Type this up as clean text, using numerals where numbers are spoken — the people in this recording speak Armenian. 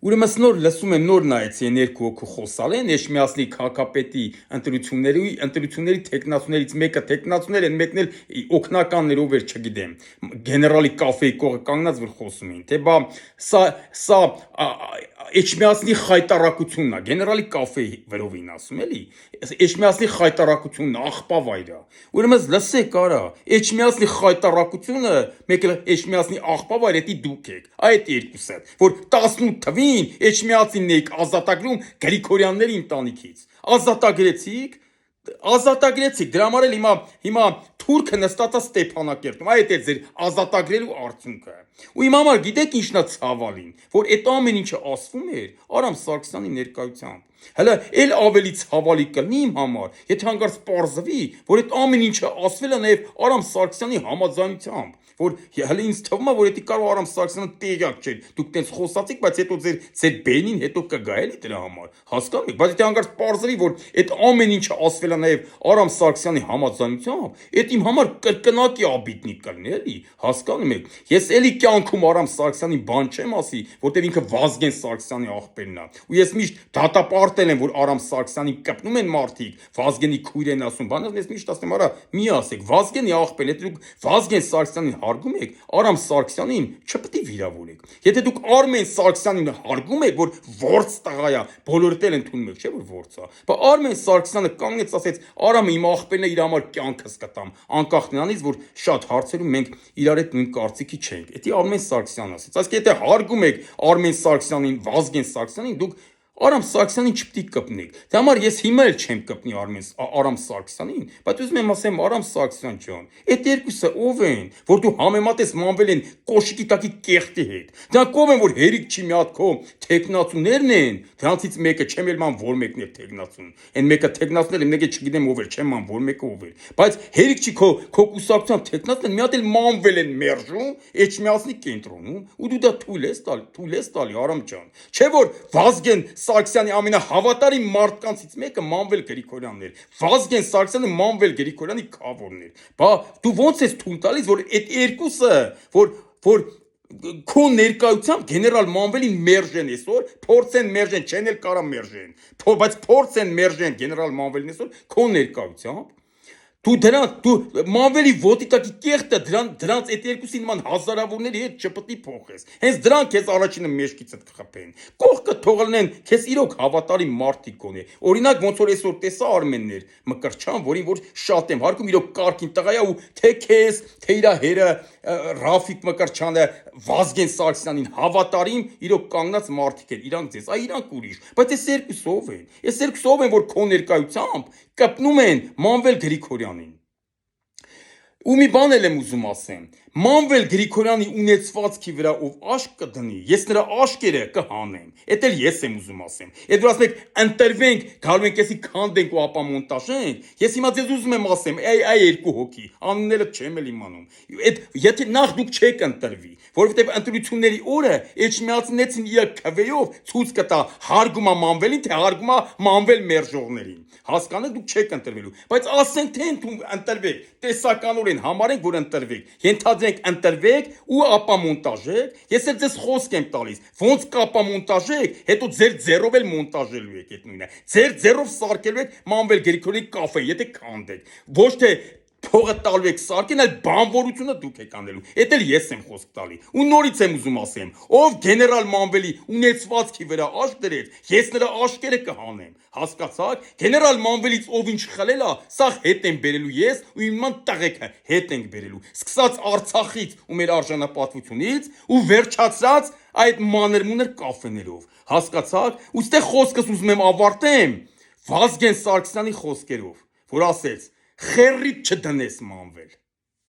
Ուրեմն նոր լսում եմ նոր նայեցի են երկու հոգու խոսալ են Էջմիածնի քաղաքապետի ընտրությունների տեխնացուներից մեկը տեխնացուներ են մեկն էլ օգնականներով էր չգիտեմ գեներալի կաֆեի կողը կանգնած որ խոսում էին թե բա սա Էջմիածնի խայտարակությունն է գեներալի կաֆեի վրով էին ասում էլի Էջմիածնի խայտարակությունն աղբավ այրա ուրեմն լսեք արա Էջմիածնի խայտարակությունը մեկ էլ Էջմիածնի աղբավ այր էդի դուք եք այդ երկուսը որ 18 թվին Էջմիածինն եք ազատագրում Գրիգորյանների ընտանիքից ազատագրեցիք դրա համար էլ հիմա թուրքը նստած է Ստեփանակերտում այդ է ձեր ազատագրելու արդյունքը ու իմ համար գիտեք ինչն է ցավալին որ այդ ամեն ինչը ասվում էր Արամ Սարգսյանի ներկայությամբ հələ էլ ավելի ցավալի կլինի իմ համար եթե հանկարծ պարզվի որ այդ ամեն ինչը ասվել է նաև Արամ Սարգսյանի համաձայնությամբ որ հələ ինձ թվում է որ դա կարող Արամ Սարգսյանը տեղյակ չէր դուք տենց խոսացիք բայց հետո ձեր բենին հետո կգա էլի դրա համար հասկանում եք բայց եթե հանկարծ պարզվի որ այդ ամեն ինչը ասվել է նաև Արամ Սարգսյանի համաձայնությամբ այդ իմ համար կրկնակի աբիտնի կլինի էլի հասկանում եք ես էլի կյանքում Արամ Սարգսյանի բան չեմ ասի որտեվ ինքը Վազգեն Սարգսյանի աղբերն է ու ես միշտ դատապարտել եմ որ Արամ Սարգսյանին կպնում են մարդիկ Վազգենի քույր են ասում բանով ես միշտ ասեմ արա մի ասեք Վազգենի աղբերն եթե դուք Վազգեն Սարգսյանին հարգում եք Արամ Սարգսյանին չպետք է վիրավորեք եթե դուք Արմեն Սարգսյանին հարգում եք որ ворց տղա է բոլորդ էլ ընդունում եք չէ որ ворց է բա Արմեն Սարգսյանը կանգնեց ասեց Արամը իմ աղբերն է իր համար կյանքս կտամ անկախ նրանից որ շատ հարցերում մենք իրար հետ նույն կարծիքի չենք դա Արմեն Սարգսյանն ասեց այսինքն եթե հարգում եք Արմեն Սարգսյանին Վազգեն Սարգսյանին դուք Արամ Սարգսյանին չպետք է կպնեք դրա համար ես հիմա էլ չեմ կպնի Արամ Սարգսյանին բայց ուզում եմ ասեմ Արամ Սարգսյան ջան այդ երկուսը ով են որ դու համեմատես մանվել են կոշիկի տակի կեղտի հետ դրանք ով են որ հերիք չի մի հատ քո տեխնացուներն են դրանցից մեկը չեմ էլ ման որ մեկն է տեխնացուն այն մեկը տեխնացուները մեկը չգիտեմ ով էր չեմ ման որ մեկը ով էր բայց հերիք չի քո կուսակցության տեխնացուներն մի հատ էլ մանվել են մերժում Էջմիածնի կենտրոնում ու դու դա թույլ ես տալի Արամ ջան չէ որ Վազգեն Սարգսյանի ամենահավատարիմ մարդկանցից մեկը Մանվել Գրիգորյանն էր Վազգեն Սարգսյանը Մանվել Գրիգորյանի քավորն էր բա դու ոնց ես թույլ տալիս որ այդ երկուսը որ քո ներկայությամբ գեներալ Մանվելին մերժեն այսօր փորձեն մերժեն չեն էլ կարա մերժեն բայց փորձեն մերժեն գեներալ Մանվելին այսօր քո ներկայությամբ դու Մանվելի ոտի տակի կեղտը դրանց այդ երկուսի նման հազարավորների հետ չպետք է փոխես հենց դրանք քեզ առաջինը մեջքիցդ կխփեն կողքը թողնեն քեզ իրոք հավատարիմ մարդիկ գոնե օրինակ ոնց որ այսօր տեսա Արմեններ Մկրտչյան որին որ շատ եմ հարգում իրոք կարգին տղա է ու թե քեզ թե իր հերը Ռաֆիկ Մկրտչյանը Վազգեն Սարգսյանին հավատարիմ իրոք կանգնած մարդիկ են իրանք ուրիշ բայց այս երկուսով են որ քո ներկայությամբ կպնում են Մանվել Գրիգորյանին ու մի բան էլ եմ ուզում ասեմ Մանվել Գրիգորյանի ունեցվածքի վրա ով աշկ կդնի ես նրա աշկերը կհանեմ դա էլ ես եմ ուզում ասեմ դու ասում եք ընտրվենք գալու ենք էսի քանդենք ու ապա մոնտաժենք ես հիմա ձեզ ուզում եմ ասեմ այ երկու հոգի անունները չեմ էլ իմանում եթե նախ դուք չեք ընտրվի որովհետև ընտրությունների օրը Էջմիածնեցին իր քվեով ցույց կտա հարգում է Մանվելին թե հարգում է Մանվել մերժողներին հասկանաք դուք չեք ընտրվելու բայց ասենք թե ընտրվեք տեսականորեն համարենք որ ընտրվեք ենթադրենք ընտրվեք ու ապա մոնտաժեք ես էլ ձեզ խոսք եմ տալիս ոնց կապա մոնտաժեք հետո ձեր ձեռով էլ մոնտաժելու եք այդ նույնը ձեր ձեռով սարքելու եք Մանվել Գրիգորյանի կաֆե եթե քանդեք ոչ թե փողը տալու եք սարքին այլ բանվորությունը դուք եք անելու դա էլ ես եմ խոսք տալի ու նորից եմ ուզում ասեմ ով գեներալ Մանվելի ունեցվածքի վրա աշկ դրեց ես նրա աշկերը կհանեմ հասկացաք գեներալ Մանվելից ով ինչ խլել է սա հետ եմ բերելու ես ու իմ ման տղեկը հետ ենք բերելու սկսած Արցախից ու մեր արժանապատվությունից ու վերջացած այդ մանր-մունր կաֆեներով հասկացաք ու ստե խոսքս ուզում եմ ավարտեմ Վազգեն Սարգսյանի խոսքերով որ ասեց Խերրիդ չդնես Մանվել